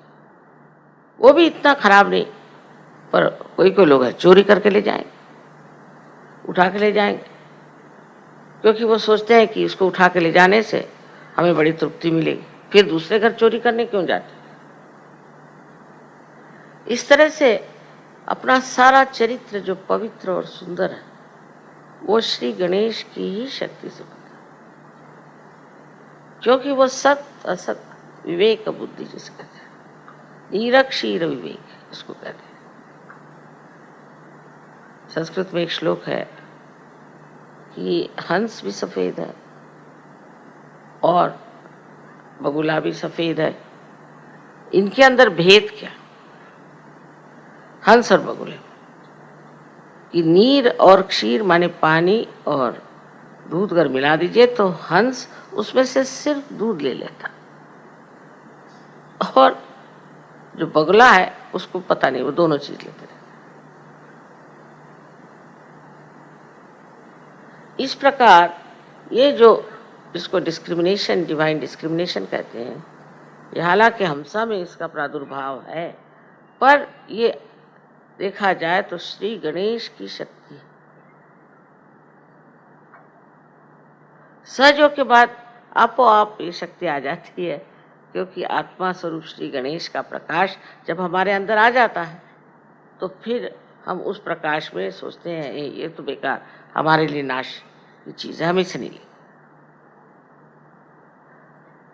वो भी इतना खराब नहीं, पर कोई लोग है चोरी करके ले जाएंगे, उठा के ले जाएंगे, क्योंकि वो सोचते हैं कि इसको उठा के ले जाने से हमें बड़ी तृप्ति मिलेगी, फिर दूसरे घर चोरी करने क्यों जाते। इस तरह से अपना सारा चरित्र जो पवित्र और सुंदर है वो श्री गणेश की ही शक्ति से बनता है, क्योंकि वो सत असत विवेक बुद्धि जिसे कहते हैं, नीरक्षीर विवेक इसको कहते हैं। संस्कृत में एक श्लोक है कि हंस भी सफेद है और बगुला भी सफेद है, इनके अंदर भेद क्या? हंस और बगुले कि नीर और क्षीर माने पानी और दूध अगर मिला दीजिए तो हंस उसमें से सिर्फ दूध ले लेता, और जो बगुला है उसको पता नहीं, वो दोनों चीज लेते रहते। इस प्रकार ये जो इसको डिस्क्रिमिनेशन, डिवाइन डिस्क्रिमिनेशन कहते हैं, ये हालांकि हमसा में इसका प्रादुर्भाव है, पर ये देखा जाए तो श्री गणेश की शक्ति सहजों के बाद आपो आप ये शक्ति आ जाती है, क्योंकि आत्मा स्वरूप श्री गणेश का प्रकाश जब हमारे अंदर आ जाता है तो फिर हम उस प्रकाश में सोचते हैं ये तो बेकार, हमारे लिए नाश की चीज है, हमें इसे नहीं ली।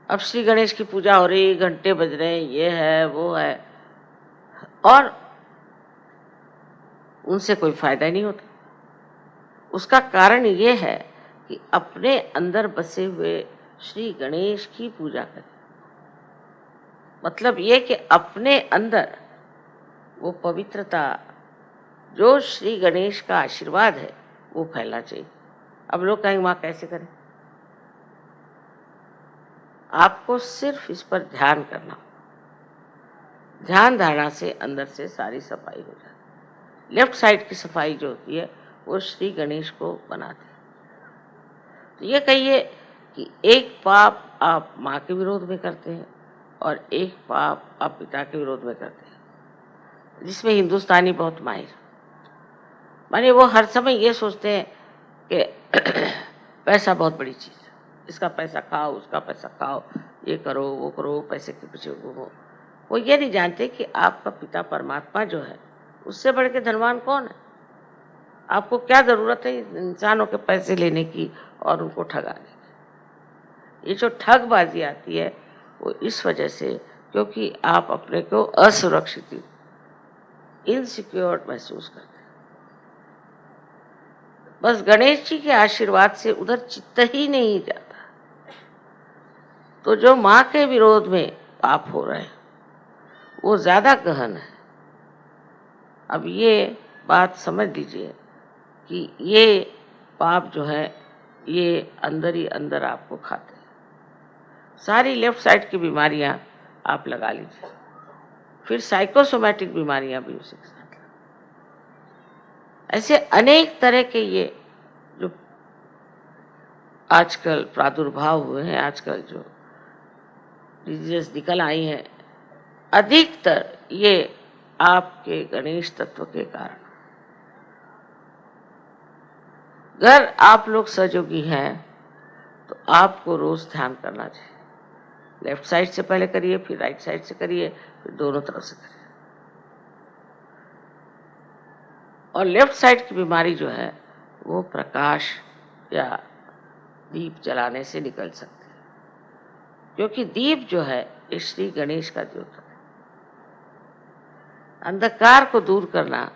अब श्री गणेश की पूजा हो रही, घंटे बज रहे हैं, ये है वो है, और उनसे कोई फायदा नहीं होता। उसका कारण ये है कि अपने अंदर बसे हुए श्री गणेश की पूजा करें। मतलब ये कि अपने अंदर वो पवित्रता जो श्री गणेश का आशीर्वाद है वो फैलना चाहिए। अब लोग कहेंगे मां कैसे करें? आपको सिर्फ इस पर ध्यान करना, ध्यान धारणा से अंदर से सारी सफाई हो जाती है। लेफ्ट साइड की सफाई जो होती है वो श्री गणेश को बनाती है। तो ये कहिए कि एक पाप आप माँ के विरोध में करते हैं और एक पाप आप पिता के विरोध में करते हैं, जिसमें हिंदुस्तानी बहुत माहिर, माने वो हर समय ये सोचते हैं कि पैसा बहुत बड़ी चीज है, इसका पैसा खाओ, उसका पैसा खाओ, ये करो वो करो, पैसे के पीछे घूमो। वो ये नहीं जानते कि आपका पिता परमात्मा जो है उससे बढ़ के धनवान कौन है। आपको क्या जरूरत है इंसानों के पैसे लेने की और उनको ठगाने की? ये जो ठगबाजी आती है वो इस वजह से, क्योंकि आप अपने को असुरक्षित, इनसिक्योर महसूस करते हैं। बस गणेश जी के आशीर्वाद से उधर चित्त ही नहीं जाता। तो जो माँ के विरोध में पाप हो रहे हैं वो ज्यादा गहन है। अब ये बात समझ लीजिए कि ये पाप जो है ये अंदर ही अंदर आपको खाते हैं। सारी लेफ्ट साइड की बीमारियां आप लगा लीजिए, फिर साइकोसोमैटिक बीमारियां भी उसी के साथ। ऐसे अनेक तरह के ये जो आजकल प्रादुर्भाव हुए हैं, आजकल जो डिजीज निकल आई हैं, अधिकतर ये आपके गणेश तत्व के कारण। अगर आप लोग सहयोगी हैं तो आपको रोज ध्यान करना चाहिए। लेफ्ट साइड से पहले करिए, फिर राइट साइड से करिए, फिर दोनों तरफ से करिए। और लेफ्ट साइड की बीमारी जो है वो प्रकाश या दीप जलाने से निकल सकती है, क्योंकि दीप जो है ये श्री गणेश का द्योतक है। अंधकार को दूर करना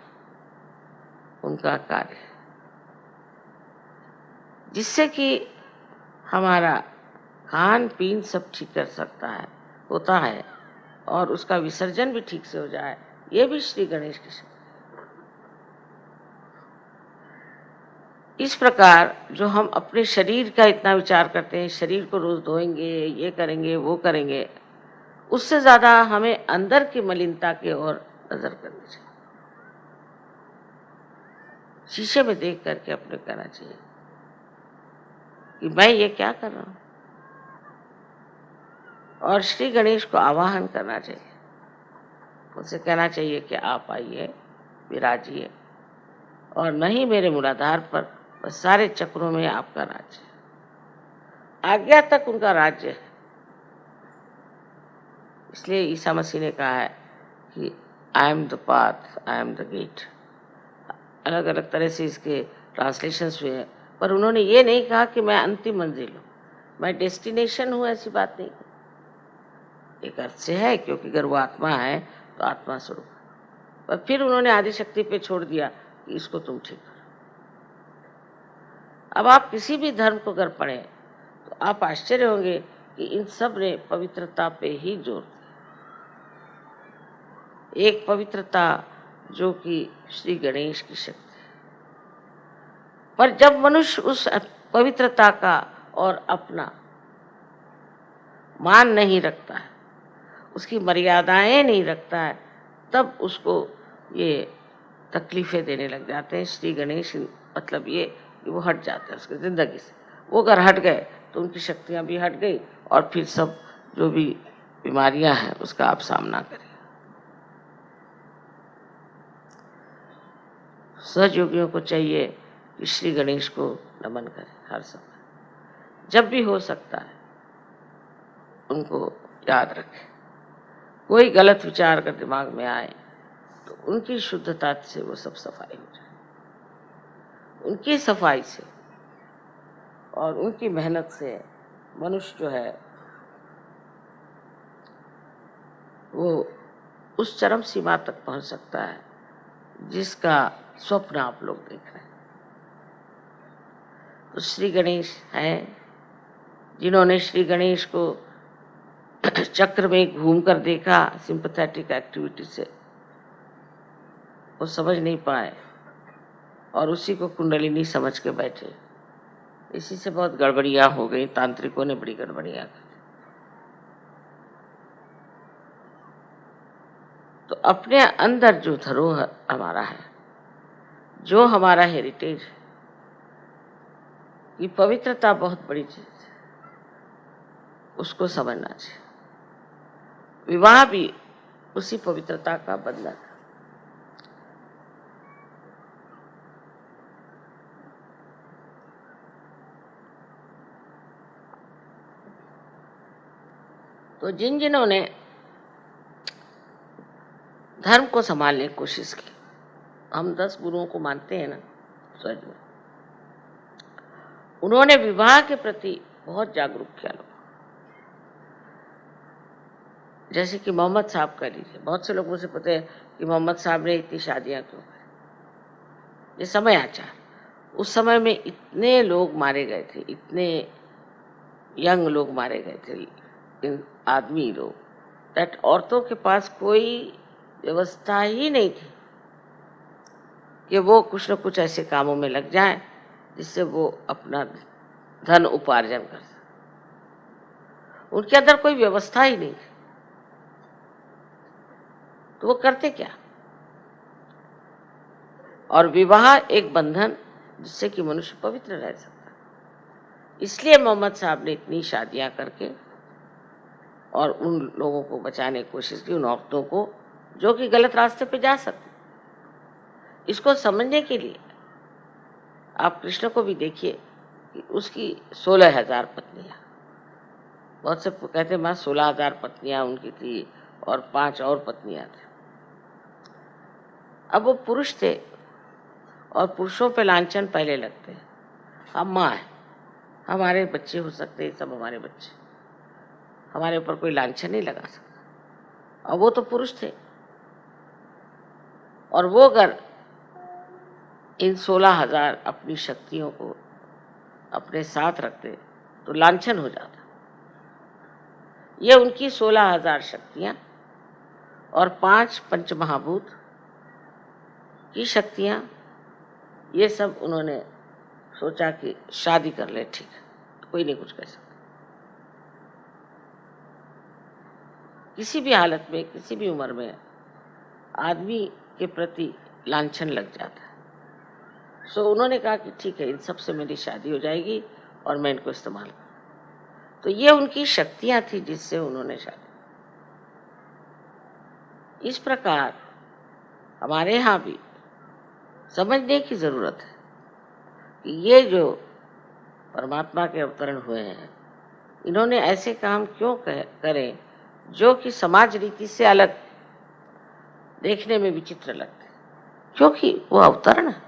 उनका कार्य है, जिससे कि हमारा खान पीन सब ठीक कर सकता है, होता है, और उसका विसर्जन भी ठीक से हो जाए। ये भी श्री गणेश की शक्ति। इस प्रकार जो हम अपने शरीर का इतना विचार करते हैं, शरीर को रोज धोएंगे, ये करेंगे, वो करेंगे, उससे ज्यादा हमें अंदर की मलिनता की ओर नजर करनी चाहिए। शीशे में देख करके अपने कहना चाहिए कि मैं ये क्या कर रहा हूं, और श्री गणेश को आवाहन करना चाहिए। उनसे कहना चाहिए कि आप आइए, विराजिए, और नहीं मेरे मूलाधार पर, बस सारे चक्रों में आपका राज्य है। आज्ञा तक उनका राज्य है। इसलिए ईसा मसीह ने कहा है कि I am the path, I am the gate. अलग अलग तरह से इसके ट्रांसलेशंस हुए हैं, पर उन्होंने ये नहीं कहा कि मैं अंतिम मंजिल हूँ, मैं डेस्टिनेशन हूँ, ऐसी बात नहीं। एक अर्थ से है, क्योंकि अगर वो आत्मा है तो आत्मा स्वरूप, पर फिर उन्होंने आदिशक्ति पे छोड़ दिया कि इसको तुम ठीक करो। अब आप किसी भी धर्म को अगर पढ़ें तो आप आश्चर्य होंगे कि इन सब ने पवित्रता पे ही जोर दिया। एक पवित्रता जो कि श्री गणेश की शक्ति है। पर जब मनुष्य उस पवित्रता का और अपना मान नहीं रखता है, उसकी मर्यादाएं नहीं रखता है, तब उसको ये तकलीफें देने लग जाते हैं। श्री गणेश मतलब ये कि वो हट जाते हैं उसकी जिंदगी से। वो अगर हट गए तो उनकी शक्तियां भी हट गई, और फिर सब जो भी बीमारियां हैं उसका आप सामना करिए। सहयोगियों को चाहिए कि श्री गणेश को नमन करें हर समय, जब भी हो सकता है उनको याद रखें। कोई गलत विचार अगर दिमाग में आए तो उनकी शुद्धता से वो सब सफाई हो जाए। उनकी सफाई से और उनकी मेहनत से मनुष्य जो है वो उस चरम सीमा तक पहुंच सकता है जिसका स्वप्न आप लोग देख रहे हैं। तो श्री गणेश हैं, जिन्होंने श्री गणेश को चक्र में घूम कर देखा सिंपैथेटिक एक्टिविटी से, वो समझ नहीं पाए और उसी को कुंडलिनी समझ के बैठे। इसी से बहुत गड़बड़ियां हो गई, तांत्रिकों ने बड़ी गड़बड़ियां की। तो अपने अंदर जो धरोहर हमारा है, जो हमारा हेरिटेज है, ये पवित्रता बहुत बड़ी चीज है, उसको समझना चाहिए। विवाह भी उसी पवित्रता का बदला था। तो जिन्होंने धर्म को संभालने की कोशिश की, हम 10 गुरुओं को मानते हैं ना सच में, उन्होंने विवाह के प्रति बहुत जागरूक किया लोग। जैसे कि मोहम्मद साहब कर लीजिए, बहुत से लोग मुझे पता है कि मोहम्मद साहब ने इतनी शादियां क्यों करी। ये समय आचार, उस समय में इतने लोग मारे गए थे, इतने यंग लोग मारे गए थे, आदमी लोग, दैट औरतों के पास कोई व्यवस्था ही नहीं थी। कि वो कुछ न कुछ ऐसे कामों में लग जाएं जिससे वो अपना धन उपार्जन कर सकें। उनके अंदर कोई व्यवस्था ही नहीं, तो वो करते क्या? और विवाह एक बंधन जिससे कि मनुष्य पवित्र रह सकता है। इसलिए मोहम्मद साहब ने इतनी शादियां करके और उन लोगों को बचाने की कोशिश की, उन औरतों को जो कि गलत रास्ते पे जा सकती। इसको समझने के लिए आप कृष्ण को भी देखिए कि उसकी 16,000 पत्नियां, बहुत से कहते माँ 16,000 पत्नियां उनकी थी और 5 और पत्नियां थी। अब वो पुरुष थे और पुरुषों पे लांछन पहले लगते हैं। हम माँ हैं, हमारे बच्चे हो सकते हैं, सब हमारे बच्चे, हमारे ऊपर कोई लांछन नहीं लगा सकता। और वो तो पुरुष थे, और वो अगर इन 16,000 अपनी शक्तियों को अपने साथ रखते तो लांछन हो जाता। ये उनकी 16,000 शक्तियां और 5 पंचमहाभूत की शक्तियां, ये सब उन्होंने सोचा कि शादी कर ले, ठीक है, तो कोई नहीं कुछ कह सकता। किसी भी हालत में, किसी भी उम्र में आदमी के प्रति लांछन लग जाता है। सो उन्होंने कहा कि ठीक है, इन सब से मेरी शादी हो जाएगी और मैं इनको इस्तेमाल करूँ। तो ये उनकी शक्तियां थी जिससे उन्होंने शादी। इस प्रकार हमारे यहाँ भी समझने की जरूरत है कि ये जो परमात्मा के अवतरण हुए हैं, इन्होंने ऐसे काम क्यों करें जो कि समाज रीति से अलग, देखने में विचित्र लगते, क्योंकि वो अवतरण है,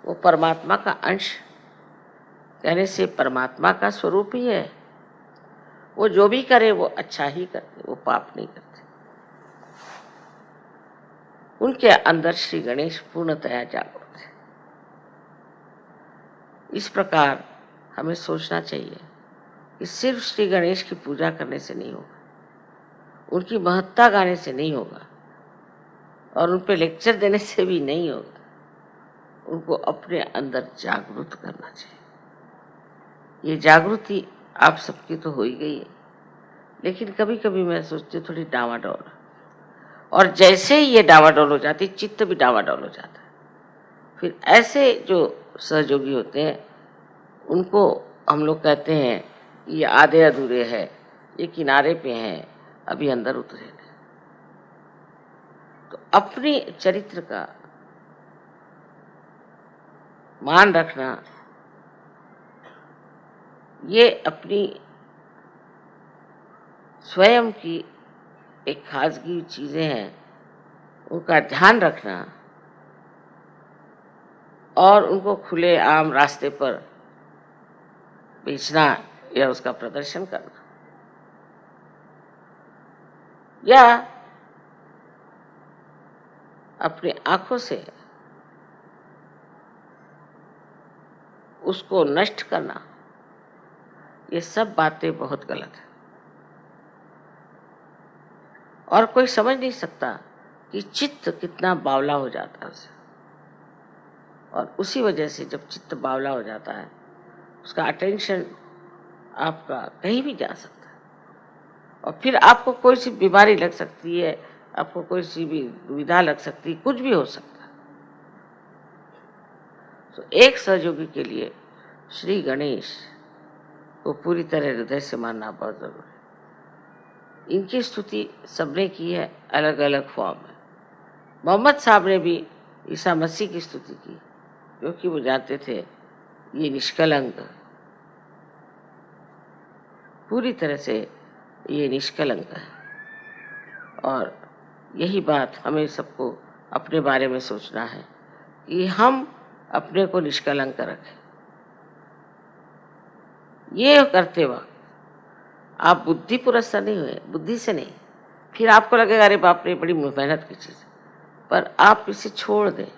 वो परमात्मा का अंश, कहने से परमात्मा का स्वरूप ही है। वो जो भी करे वो अच्छा ही करते, वो पाप नहीं करते। उनके अंदर श्री गणेश पूर्णतया जागृत है। इस प्रकार हमें सोचना चाहिए कि सिर्फ श्री गणेश की पूजा करने से नहीं होगा, उनकी महत्ता गाने से नहीं होगा, और उन पे लेक्चर देने से भी नहीं होगा। उनको अपने अंदर जागृत करना चाहिए। ये जागृति आप सबकी तो हो ही गई है, लेकिन कभी कभी मैं सोचती हूँ थोड़ी डावाडोल, और जैसे ही ये डावाडोल हो जाती, चित्त भी डावाडोल हो जाता है। फिर ऐसे जो सहयोगी होते हैं उनको हम लोग कहते हैं ये आधे अधूरे हैं, ये किनारे पे हैं, अभी अंदर उतरे नहीं। तो अपनी चरित्र का मान रखना, ये अपनी स्वयं की एक खासगी चीजें हैं, उनका ध्यान रखना और उनको खुले आम रास्ते पर बेचना या उसका प्रदर्शन करना, या अपनी आंखों से उसको नष्ट करना, ये सब बातें बहुत गलत है। और कोई समझ नहीं सकता कि चित्त कितना बावला हो जाता है उसे, और उसी वजह से जब चित्त बावला हो जाता है, उसका अटेंशन आपका कहीं भी जा सकता है, और फिर आपको कोई सी बीमारी लग सकती है, आपको कोई सी भी दुविधा लग सकती है, कुछ भी हो सकता है। तो एक सहयोगी के लिए श्री गणेश को पूरी तरह हृदय से मानना बहुत जरूरी है। इनकी स्तुति सबने की है अलग अलग फॉर्म में। मोहम्मद साहब ने भी ईसा मसीह की स्तुति की, क्योंकि वो जानते थे ये निष्कलंक, पूरी तरह से ये निष्कलंक है। और यही बात हमें सबको अपने बारे में सोचना है कि हम अपने को निष्कलंक रखें। ये करते वक्त आप बुद्धि पुरस्कार नहीं हुए, बुद्धि से नहीं, फिर आपको लगेगा अरे बाप रे बड़ी मेहनत की चीज, पर आप इसे छोड़ दें,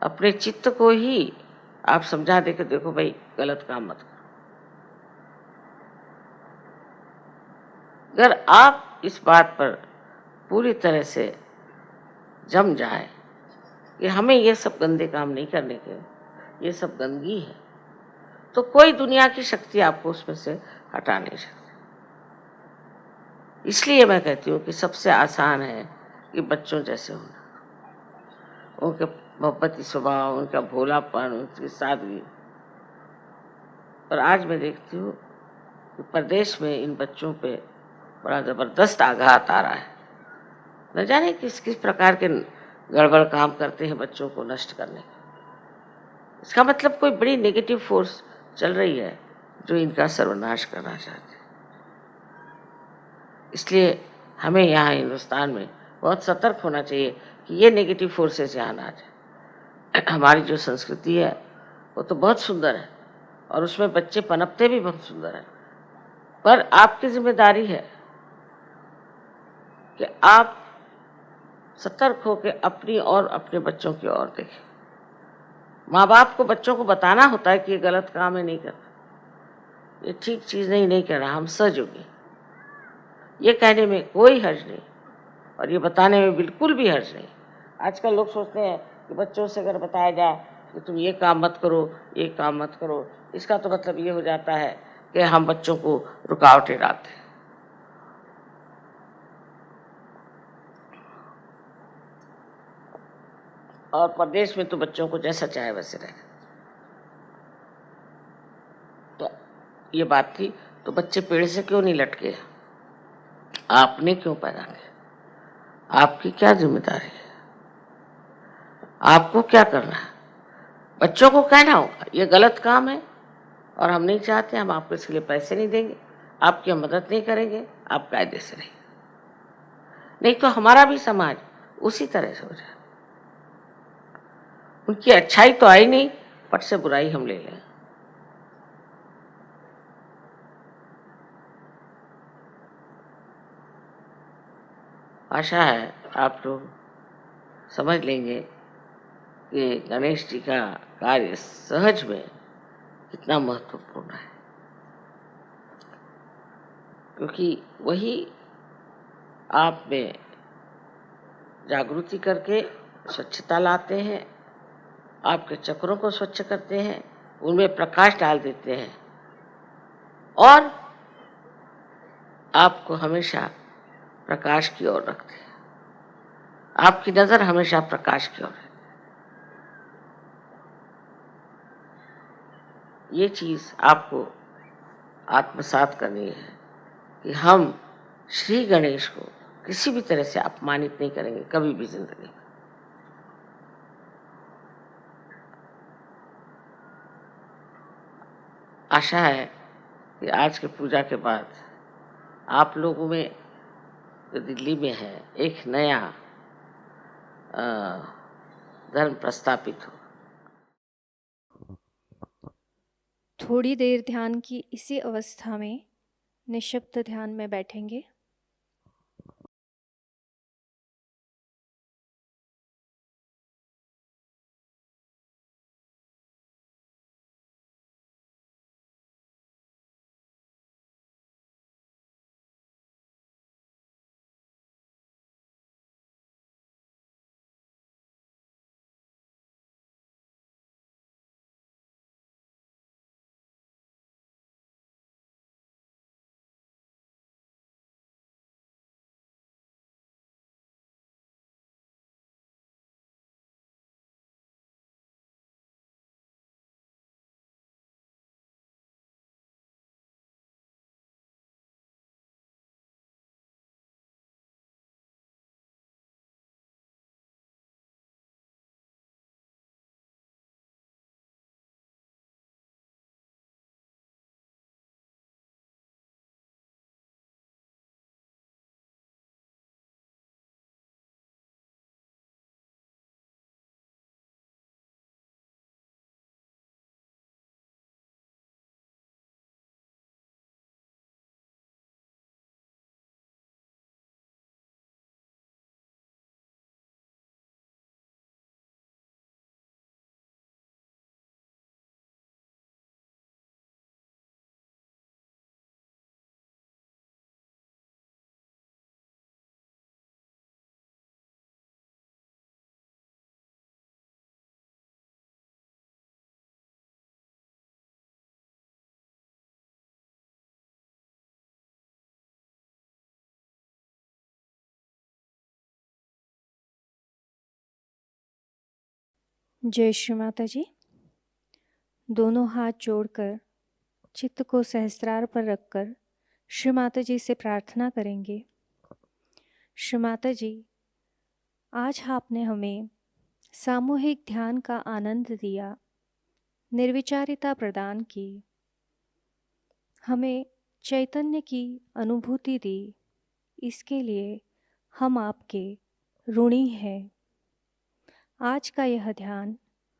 अपने चित्त को ही आप समझा दे कि देखो भाई गलत काम मत करो। अगर आप इस बात पर पूरी तरह से जम जाए कि हमें ये सब गंदे काम नहीं करने के, ये सब गंदगी है, तो कोई दुनिया की शक्ति आपको उसमें से हटा नहीं सकती। इसलिए मैं कहती हूँ कि सबसे आसान है कि बच्चों जैसे होना, उनके मोहब्बती स्वभाव, उनका भोलापन, उनकी सादगी। और आज मैं देखती हूँ कि प्रदेश में इन बच्चों पे बड़ा ज़बरदस्त आघात आ रहा है। न जाने किस किस प्रकार के गड़बड़ काम करते हैं बच्चों को नष्ट करने का। इसका मतलब कोई बड़ी नेगेटिव फोर्स चल रही है जो इनका सर्वनाश करना चाहते हैं। इसलिए हमें यहाँ हिंदुस्तान में बहुत सतर्क होना चाहिए कि ये नेगेटिव फोर्सेस यहाँ ना आ जाए। हमारी जो संस्कृति है वो तो बहुत सुंदर है और उसमें बच्चे पनपते भी बहुत सुंदर हैं, पर आपकी जिम्मेदारी है कि आप सतर्क होकर अपनी और अपने बच्चों की ओर देखें। माँ बाप को बच्चों को बताना होता है कि ये गलत काम है, नहीं करना, ये ठीक चीज़ नहीं करना, हम सहयोगी। ये कहने में कोई हर्ज नहीं और ये बताने में बिल्कुल भी हर्ज नहीं। आजकल लोग सोचते हैं कि बच्चों से अगर बताया जाए कि तुम ये काम मत करो, ये काम मत करो, इसका तो मतलब ये हो जाता है कि हम बच्चों को रुकावटें डालते हैं। और प्रदेश में तो बच्चों को जैसा चाहे वैसे रहे। तो ये बात थी, तो बच्चे पेड़ से क्यों नहीं लटके? आपने क्यों पैदा किया? आपकी क्या जिम्मेदारी है? आपको क्या करना है? बच्चों को कहना होगा ये गलत काम है और हम नहीं चाहते, हम आपको इसके लिए पैसे नहीं देंगे, आपकी हम मदद नहीं करेंगे, आप कायदे से रहिए। नहीं तो हमारा भी समाज उसी तरह से हो जाए। उनकी अच्छाई तो आई नहीं, पट से बुराई हम ले लें। आशा है आप लोग समझ लेंगे कि गणेश जी का कार्य सहज में कितना महत्वपूर्ण है, क्योंकि वही आप में जागृति करके स्वच्छता लाते हैं, आपके चक्रों को स्वच्छ करते हैं, उनमें प्रकाश डाल देते हैं और आपको हमेशा प्रकाश की ओर रखते हैं। आपकी नजर हमेशा प्रकाश की ओर है। ये चीज आपको आत्मसात करनी है कि हम श्री गणेश को किसी भी तरह से अपमानित नहीं करेंगे कभी भी जिंदगी में। आशा है कि आज के पूजा के बाद आप लोगों में जो दिल्ली में है एक नया धर्म प्रस्थापित हो। थोड़ी देर ध्यान की इसी अवस्था में निःशब्द ध्यान में बैठेंगे। जय श्री माता जी। दोनों हाथ जोड़कर चित्त को सहस्त्रार पर रखकर श्री माता जी से प्रार्थना करेंगे। श्री माता जी, आज आपने हमें सामूहिक ध्यान का आनंद दिया, निर्विचारिता प्रदान की, हमें चैतन्य की अनुभूति दी। इसके लिए हम आपके ऋणी हैं। आज का यह ध्यान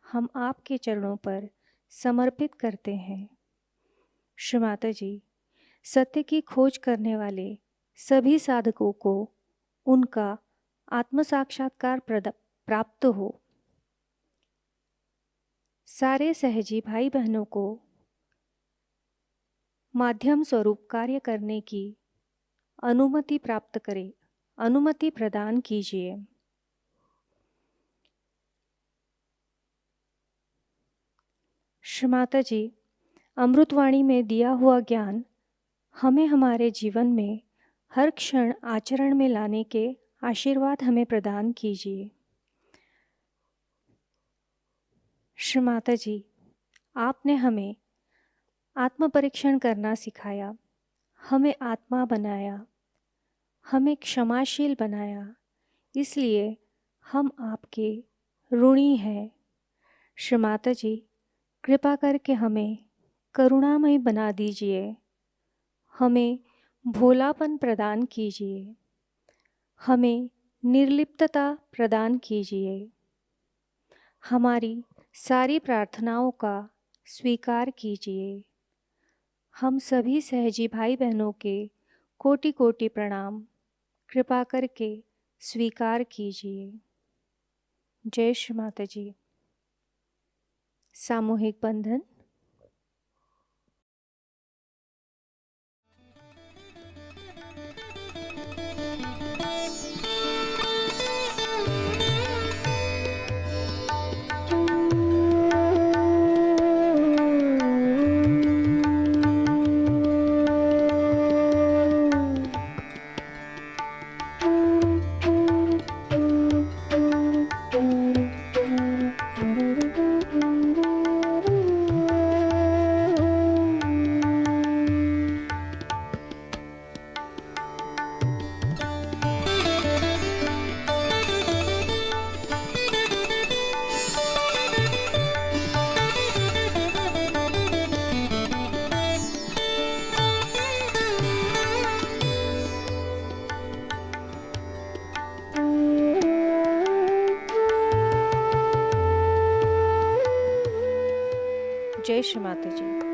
हम आपके चरणों पर समर्पित करते हैं। श्री माता जी, सत्य की खोज करने वाले सभी साधकों को उनका आत्म साक्षात्कार प्राप्त हो। सारे सहजी भाई बहनों को माध्यम स्वरूप कार्य करने की अनुमति प्राप्त करें, अनुमति प्रदान कीजिए। श्री माता जी, अमृतवाणी में दिया हुआ ज्ञान हमें हमारे जीवन में हर क्षण आचरण में लाने के आशीर्वाद हमें प्रदान कीजिए। श्री माता जी, आपने हमें आत्म परीक्षण करना सिखाया, हमें आत्मा बनाया, हमें क्षमाशील बनाया। इसलिए हम आपके ऋणी हैं। श्री माता जी, कृपा करके हमें करुणामय बना दीजिए, हमें भोलापन प्रदान कीजिए, हमें निर्लिप्तता प्रदान कीजिए। हमारी सारी प्रार्थनाओं का स्वीकार कीजिए। हम सभी सहजी भाई बहनों के कोटि कोटि प्रणाम कृपा करके स्वीकार कीजिए। जय श्री माता जी। सामूहिक बंधन। जय श्री माता जी।